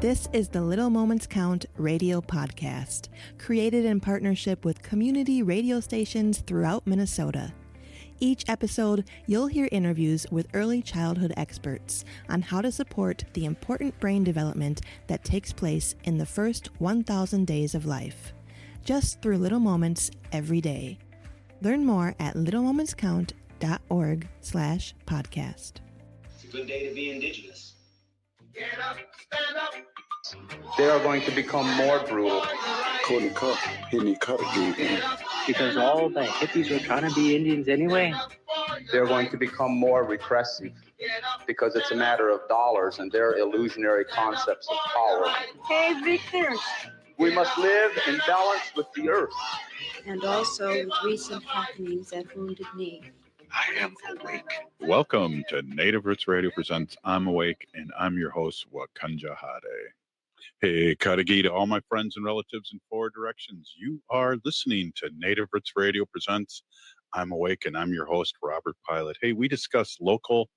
This is the Little Moments Count radio podcast, created in partnership with community radio stations throughout Minnesota. Each episode, you'll hear interviews with early childhood experts on how to support the important brain development that takes place in the first 1,000 days of life, just through little moments every day. Learn more at littlemomentscount.org/podcast. It's a good day to be Indigenous. Get up, stand up. They are going to become more brutal. Cutting cup, hitting the cut again. Because all the hippies were trying to be Indians anyway. They're going to become more repressive because it's a matter of dollars and their illusionary concepts of power. Hey, Victor. We must live in balance with the earth. And also with recent happenings at Wounded Knee. I am awake. Welcome to Native Roots Radio presents I'm Awake, and I'm your host, Wakanja Hade. Hey, Kadagi to all my friends and relatives in four directions. You are listening to Native Roots Radio presents I'm Awake, and I'm your host, Robert Pilot. Hey, we discuss local,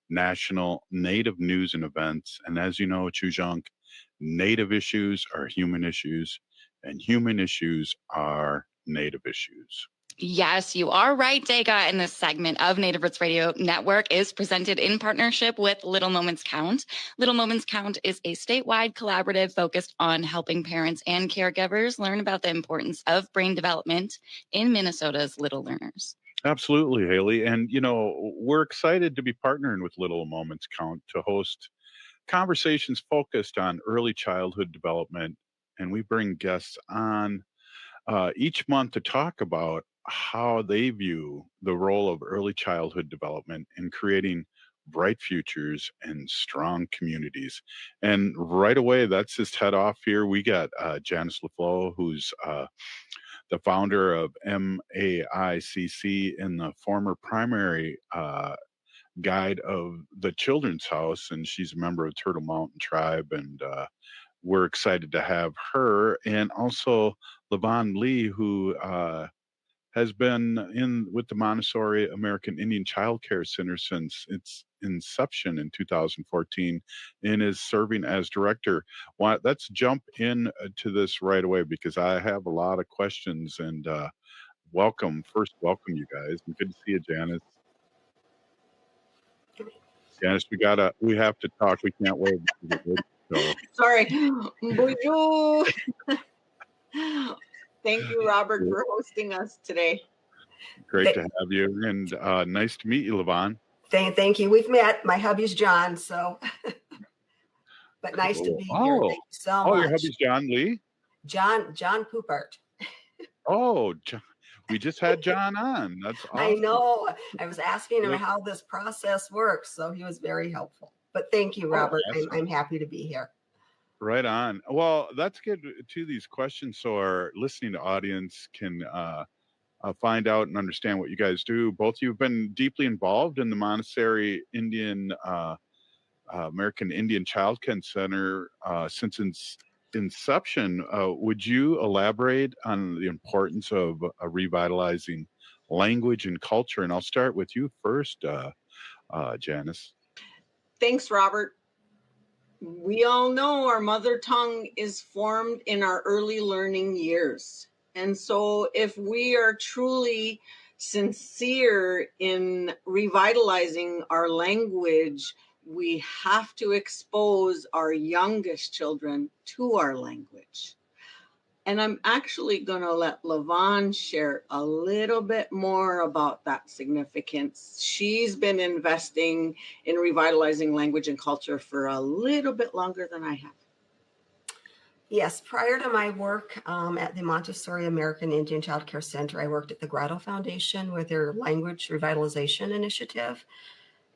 national, Native news and events. And as you know, Chujunk, Native issues are human issues, and human issues are Native issues. Yes, you are right, Dega. And this segment of Native Roots Radio Network is presented in partnership with Little Moments Count. Little Moments Count is a statewide collaborative focused on helping parents and caregivers learn about the importance of brain development in Minnesota's little learners. Absolutely, Haley. And, you know, we're excited to be partnering with Little Moments Count to host conversations focused on early childhood development. And we bring guests on each month to talk about how they view the role of early childhood development in creating bright futures and strong communities. And right away, that's just head off here. We got Janice LaFloe, who's the founder of MAICC and the former primary guide of the Children's House, and she's a member of Turtle Mountain Tribe, and we're excited to have her. And also LaVon Lee, who has been in with the Montessori American Indian Childcare Center since its inception in 2014 and is serving as director. Well, let's jump in to this right away because I have a lot of questions, and welcome you guys. And good to see you, Janice. Janice, we have to talk. We can't wait. Sorry. Bonjour. Thank you, Robert, for hosting us today. Great to have you, and nice to meet you, LaVon. Thank you. We've met. My hubby's John, so but nice to be here. Thank you so much. Oh, your hubby's John Lee? John Poopart. Oh, John. We just had John on. That's awesome. I know. I was asking him how this process works, so he was very helpful. But thank you, Robert. Awesome. I'm happy to be here. Right on. Well, let's get to these questions so our listening audience can find out and understand what you guys do. Both of you have been deeply involved in the Montessori American Indian Childcare Center since its inception. Would you elaborate on the importance of revitalizing language and culture? And I'll start with you first, Janice. Thanks, Robert. We all know our mother tongue is formed in our early learning years. And so if we are truly sincere in revitalizing our language, we have to expose our youngest children to our language. And I'm actually going to let LaVon share a little bit more about that significance. She's been investing in revitalizing language and culture for a little bit longer than I have. Yes, prior to my work at the Montessori American Indian Childcare Center, I worked at the Grotto Foundation with their language revitalization initiative.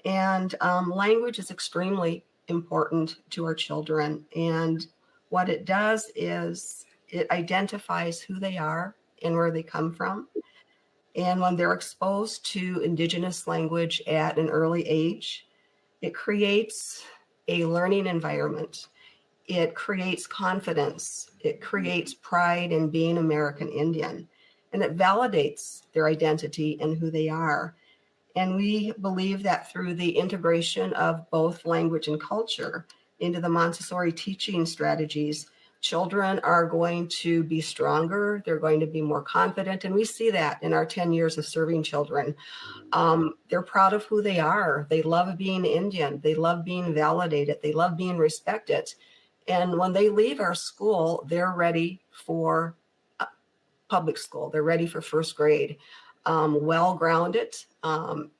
And language is extremely important to our children. And what it does is it identifies who they are and where they come from. And when they're exposed to Indigenous language at an early age, it creates a learning environment. It creates confidence. It creates pride in being American Indian. And it validates their identity and who they are. And we believe that through the integration of both language and culture, into the Montessori teaching strategies, children are going to be stronger. They're going to be more confident. And we see that in our 10 years of serving children. They're proud of who they are. They love being Indian. They love being validated. They love being respected. And when they leave our school, they're ready for public school. They're ready for first grade, well-grounded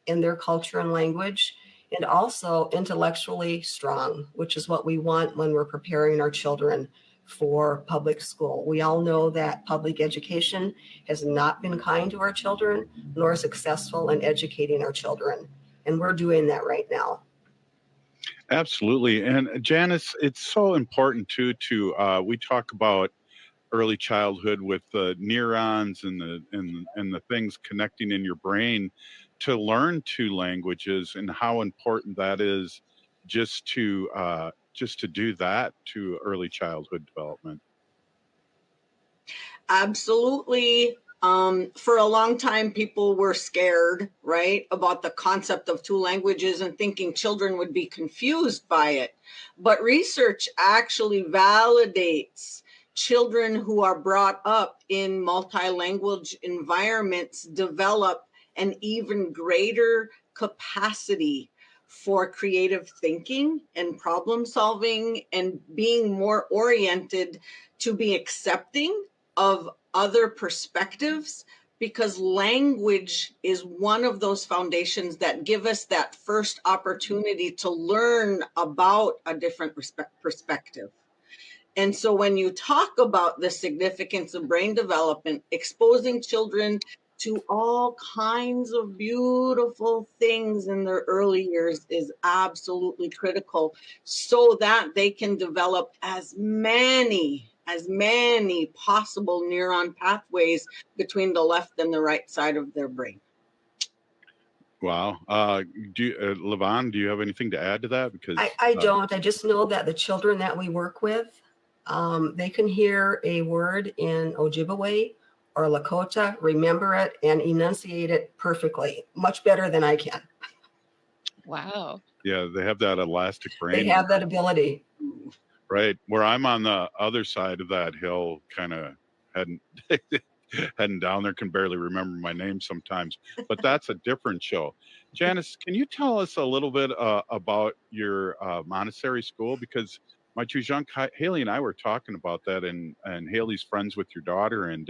in their culture and language, and also intellectually strong, which is what we want when we're preparing our children for public school. We all know that public education has not been kind to our children, nor successful in educating our children. And we're doing that right now. Absolutely. And Janice, it's so important too to we talk about early childhood with the neurons and the things connecting in your brain to learn two languages, and how important that is just to do that to early childhood development. Absolutely. For a long time, people were scared, right, about the concept of two languages and thinking children would be confused by it. But research actually validates children who are brought up in multilingual environments develop an even greater capacity for creative thinking and problem solving and being more oriented to be accepting of other perspectives, because language is one of those foundations that give us that first opportunity to learn about a different perspective. And so when you talk about the significance of brain development, exposing children to all kinds of beautiful things in their early years is absolutely critical, so that they can develop as many possible neuron pathways between the left and the right side of their brain. Wow. LaVon, do you have anything to add to that? Because I don't. I just know that the children that we work with, they can hear a word in Ojibwe or Lakota, remember it, and enunciate it perfectly, much better than I can. Wow. Yeah, they have that elastic brain. They have that ability. Right. Where I'm on the other side of that hill, kind of heading down there, can barely remember my name sometimes, but that's a different show. Janice, can you tell us a little bit about your Montessori school? Because my young Haley and I were talking about that, and Haley's friends with your daughter, and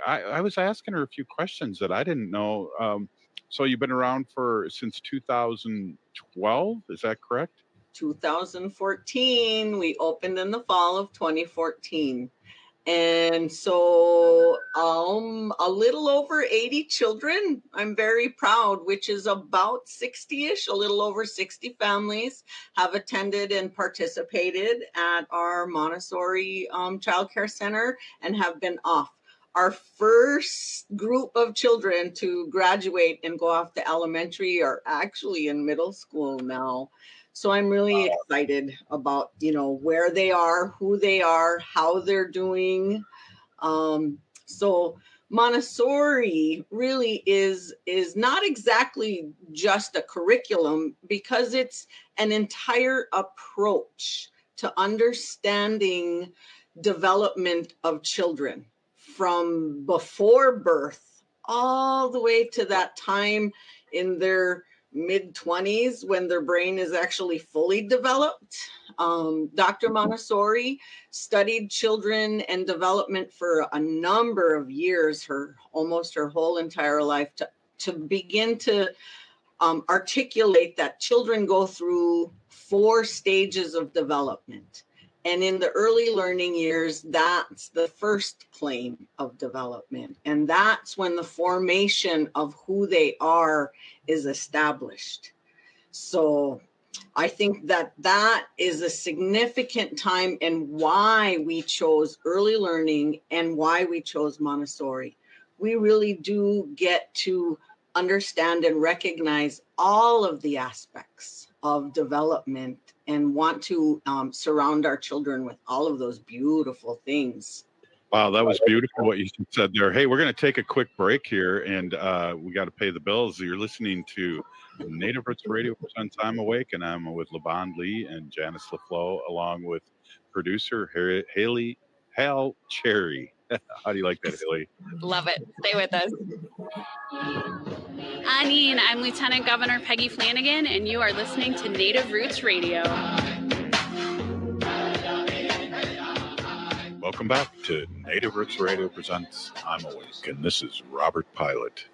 I was asking her a few questions that I didn't know. So you've been around since 2012, is that correct? 2014, we opened in the fall of 2014. And so a little over 80 children, I'm very proud, which is about 60-ish, a little over 60 families have attended and participated at our Montessori Childcare Center and have been off. Our first group of children to graduate and go off to elementary are actually in middle school now. So I'm really excited about, where they are, who they are, how they're doing. So Montessori really is not exactly just a curriculum, because it's an entire approach to understanding development of children from before birth all the way to that time in their mid-20s when their brain is actually fully developed. Dr. Montessori studied children and development for a number of years, almost her whole entire life, to begin to articulate that children go through 4 stages of development. And in the early learning years, that's the first plane of development. And that's when the formation of who they are is established. So I think that is a significant time, and why we chose early learning and why we chose Montessori. We really do get to understand and recognize all of the aspects of development and want to surround our children with all of those beautiful things. Wow, that was beautiful what you said there. Hey, we're going to take a quick break here, and we got to pay the bills. You're listening to Native Roots Radio presents I'm Awake, and I'm with LaVon Lee and Janice LaFloe, along with producer Hal Cherry. How do you like that, Haley? Love it. Stay with us. Anine, I'm Lieutenant Governor Peggy Flanagan, and you are listening to Native Roots Radio. Welcome back to Native Roots Radio presents I'm Awake, and this is Robert Pilot.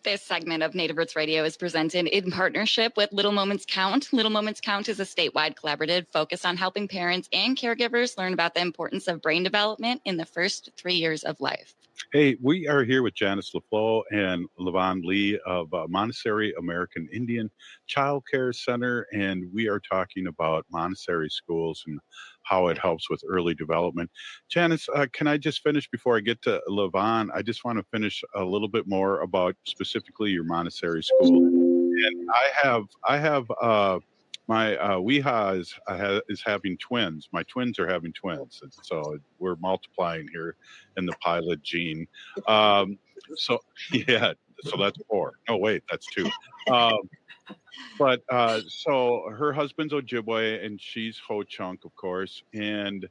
This segment of Native Roots Radio is presented in partnership with Little Moments Count. Little Moments Count is a statewide collaborative focused on helping parents and caregivers learn about the importance of brain development in the first 3 years of life. Hey, we are here with Janice LaFloe and LaVon Lee of Montessori American Indian Childcare Center, and we are talking about Montessori schools and how it helps with early development. Janice, can I just finish before I get to LaVon? I just want to finish a little bit more about specifically your Montessori school. And I have my Weeha is having twins. My twins are having twins, and so we're multiplying here in the pilot gene. So that's 4. No, wait, that's 2. But so her husband's Ojibwe and she's Ho-Chunk, of course. And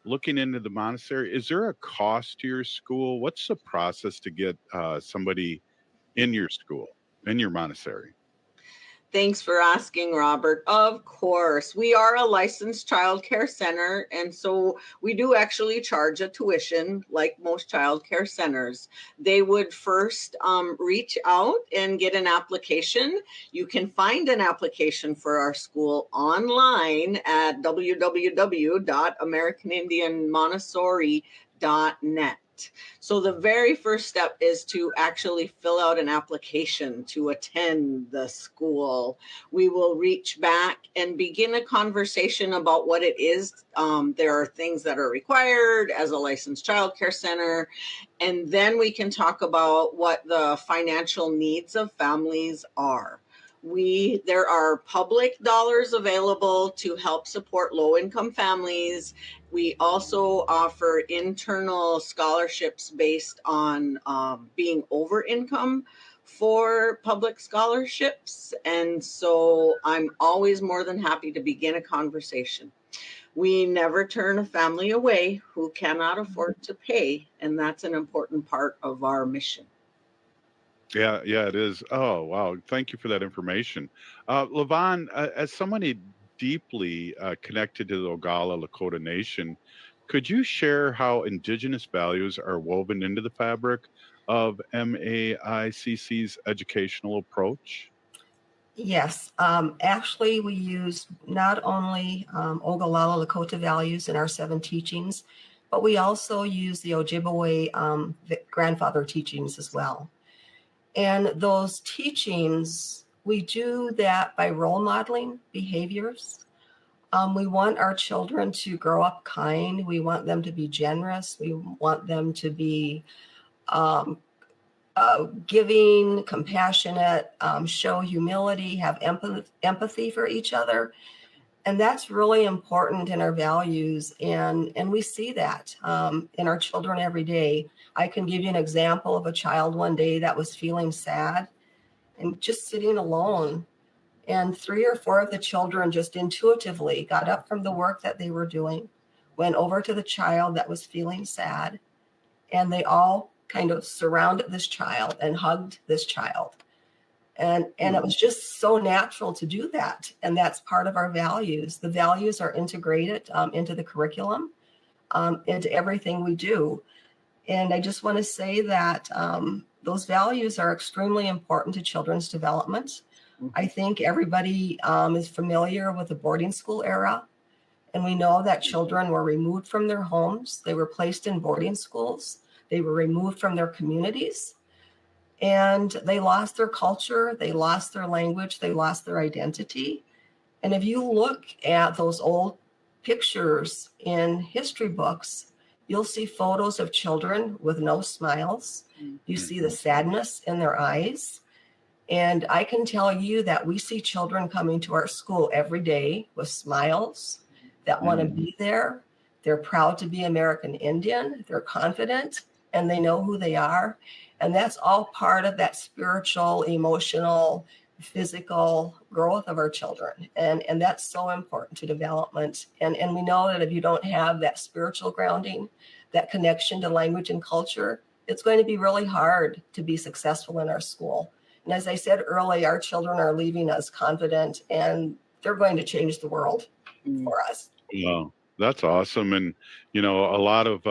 looking into the Montessori, is there a cost to your school? What's the process to get somebody in your school, in your Montessori? Thanks for asking, Robert. Of course, we are a licensed childcare center, and so we do actually charge a tuition like most childcare centers. They would first reach out and get an application. You can find an application for our school online at www.americanindianmontessori.net. So the very first step is to actually fill out an application to attend the school. We will reach back and begin a conversation about what it is. There are things that are required as a licensed childcare center. And then we can talk about what the financial needs of families are. There are public dollars available to help support low-income families. We also offer internal scholarships based on being over income for public scholarships. And so I'm always more than happy to begin a conversation. We never turn a family away who cannot afford to pay, and that's an important part of our mission. Yeah, it is. Oh, wow. Thank you for that information. LaVon, as somebody deeply connected to the Oglala Lakota Nation, could you share how Indigenous values are woven into the fabric of MAICC's educational approach? Yes, actually, we use not only Oglala Lakota values in our 7 teachings, but we also use the Ojibwe grandfather teachings as well. And those teachings, we do that by role modeling behaviors. We want our children to grow up kind. We want them to be generous. We want them to be giving, compassionate, show humility, have empathy for each other. And that's really important in our values. And we see that in our children every day. I can give you an example of a child one day that was feeling sad and just sitting alone. And 3 or 4 of the children just intuitively got up from the work that they were doing, went over to the child that was feeling sad, and they all kind of surrounded this child and hugged this child. And it was just so natural to do that. And that's part of our values. The values are integrated into the curriculum, into everything we do. And I just want to say that those values are extremely important to children's development. I think everybody is familiar with the boarding school era. And we know that children were removed from their homes. They were placed in boarding schools. They were removed from their communities. And they lost their culture, they lost their language, they lost their identity. And if you look at those old pictures in history books, you'll see photos of children with no smiles. You see the sadness in their eyes. And I can tell you that we see children coming to our school every day with smiles that want to be there. They're proud to be American Indian. They're confident and they know who they are. And that's all part of that spiritual, emotional, physical growth of our children. And that's so important to development. And we know that if you don't have that spiritual grounding, that connection to language and culture, it's going to be really hard to be successful in our school. And as I said earlier, our children are leaving us confident and they're going to change the world for us. Yeah, that's awesome. And, you know, a lot of,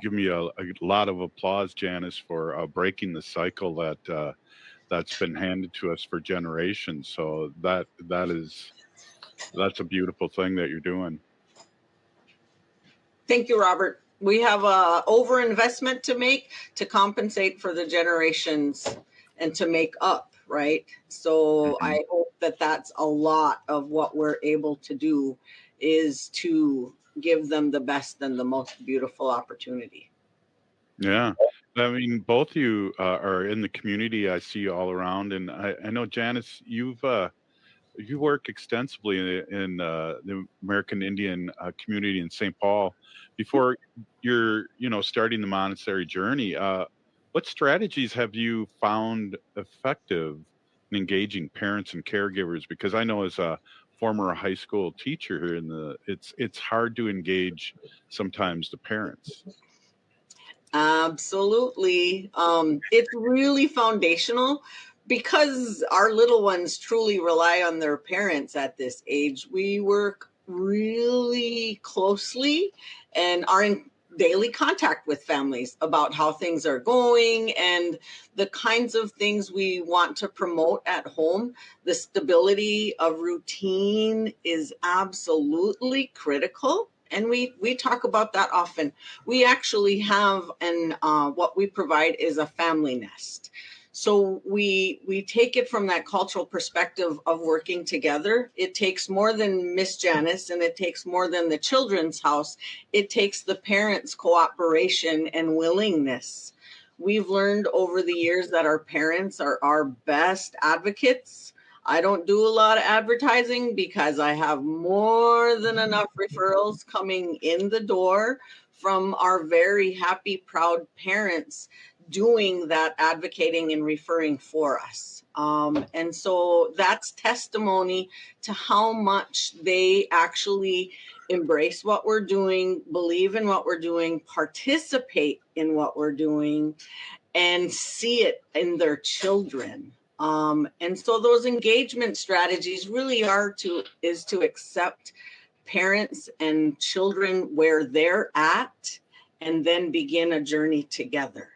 give me a lot of applause, Janice, for breaking the cycle that, that's been handed to us for generations. So that's a beautiful thing that you're doing. Thank you, Robert. We have a overinvestment to make to compensate for the generations and to make up, right? So I hope that that's a lot of what we're able to do is to give them the best and the most beautiful opportunity. Yeah. I mean, both of you are in the community. I see you all around. And I know, Janice, you work extensively in the American Indian community in St. Paul before you're, starting the Montessori journey. What strategies have you found effective in engaging parents and caregivers? Because I know as a former high school teacher here it's hard to engage sometimes the parents. Absolutely. It's really foundational because our little ones truly rely on their parents at this age. We work really closely and are in daily contact with families about how things are going and the kinds of things we want to promote at home. The stability of routine is absolutely critical. And we talk about that often. We actually have what we provide is a family nest. So we take it from that cultural perspective of working together. It takes more than Miss Janice and it takes more than the children's house. It takes the parents' cooperation and willingness. We've learned over the years that our parents are our best advocates. I don't do a lot of advertising because I have more than enough referrals coming in the door from our very happy, proud parents doing that advocating and referring for us. And so that's testimony to how much they actually embrace what we're doing, believe in what we're doing, participate in what we're doing, and see it in their children. And so those engagement strategies really is to accept parents and children where they're at and then begin a journey together.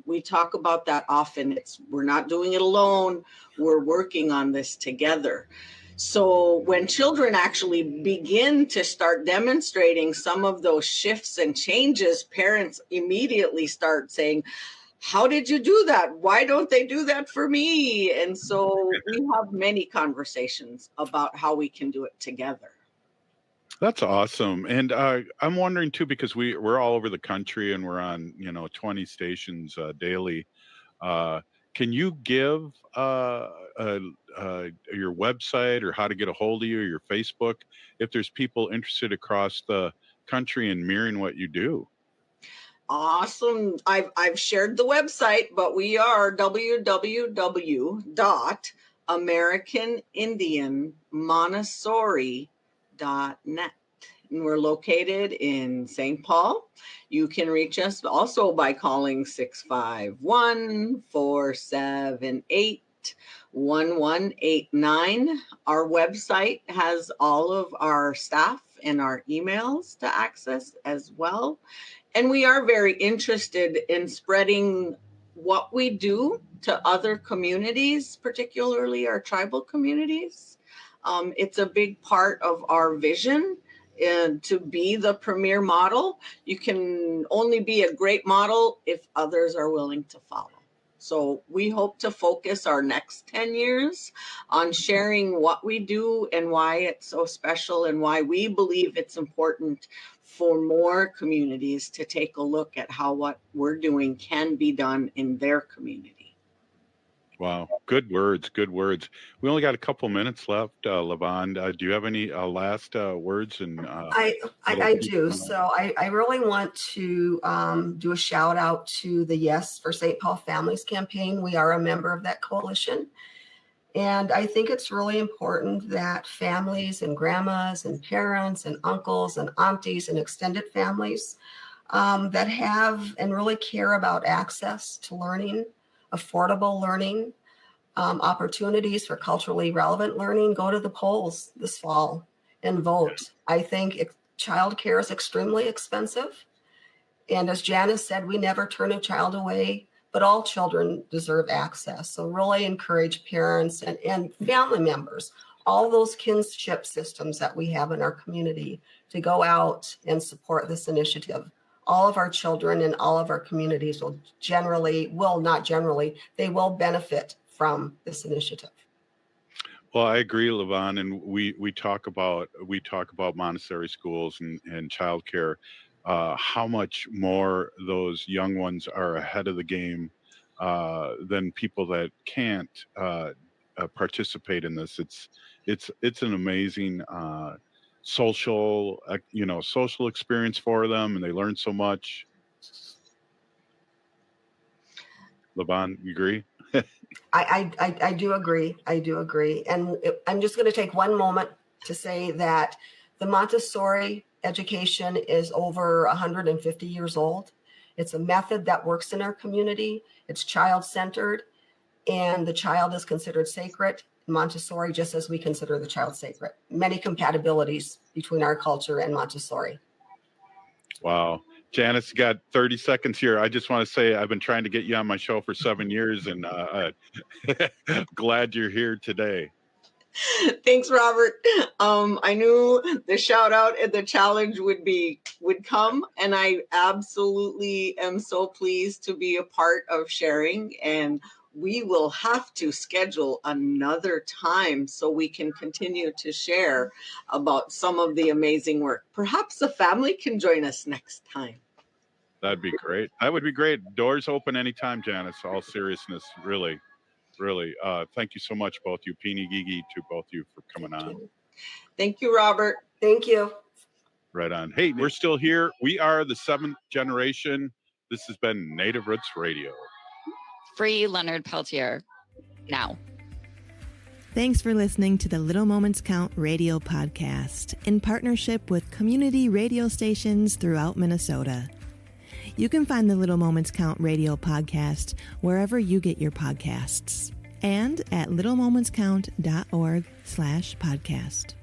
We talk about that often. We're not doing it alone. We're working on this together. So when children actually begin to start demonstrating some of those shifts and changes, parents immediately start saying, how did you do that? Why don't they do that for me? And so we have many conversations about how we can do it together. That's awesome. And I'm wondering too, because we're all over the country and we're on, 20 stations daily. Can you give your website or how to get a hold of you, or your Facebook, if there's people interested across the country in mirroring what you do? Awesome. I've shared the website, but we are www.americanindianmontessori.net. And we're located in St. Paul. You can reach us also by calling 651-478-1189. Our website has all of our staff and our emails to access as well. And we are very interested in spreading what we do to other communities, particularly our tribal communities. It's a big part of our vision to be the premier model. You can only be a great model if others are willing to follow. So we hope to focus our next 10 years on sharing what we do and why it's so special and why we believe it's important for more communities to take a look at how what we're doing can be done in their community. Wow. Good words. Good words. We only got a couple minutes left. LaVon, do you have any last words? And I do. So I really want to do a shout out to the Yes for St. Paul Families campaign. We are a member of that coalition. And I think it's really important that families and grandmas and parents and uncles and aunties and extended families that have and really care about access to learning, affordable learning, opportunities for culturally relevant learning, go to the polls this fall and vote. I think childcare is extremely expensive. And as Janice said, we never turn a child away, but all children deserve access. So really encourage parents and family members, all those kinship systems that we have in our community, to go out and support this initiative. All of our children and all of our communities they will benefit from this initiative. Well, I agree, LaVon, and we talk about Montessori schools and childcare, how much more those young ones are ahead of the game than people that can't participate in this. It's an amazing social experience for them, and they learn so much. LaVon, you agree? I do agree. I do agree. And I'm just going to take one moment to say that the Montessori education is over 150 years old. It's a method that works in our community. It's child-centered, and the child is considered sacred in Montessori, just as we consider the child sacred. Many compatibilities between our culture and Montessori. Wow. Janice, you got 30 seconds here. I just want to say I've been trying to get you on my show for 7 years, and glad you're here today. Thanks, Robert. I knew the shout out and the challenge would come, and I absolutely am so pleased to be a part of sharing. And we will have to schedule another time so we can continue to share about some of the amazing work. Perhaps the family can join us next time. That'd be great. That would be great. Doors open anytime, Janice. All seriousness, really. Thank you so much, both you, Peony Gigi, to both you for coming on. Thank you, Robert. Thank you. Right on. Hey, we're still here. We are the 7th generation. This has been Native Roots Radio. Free Leonard Peltier now. Thanks for listening to the Little Moments Count radio podcast in partnership with community radio stations throughout Minnesota. You can find the Little Moments Count radio podcast wherever you get your podcasts and at littlemomentscount.org/podcast.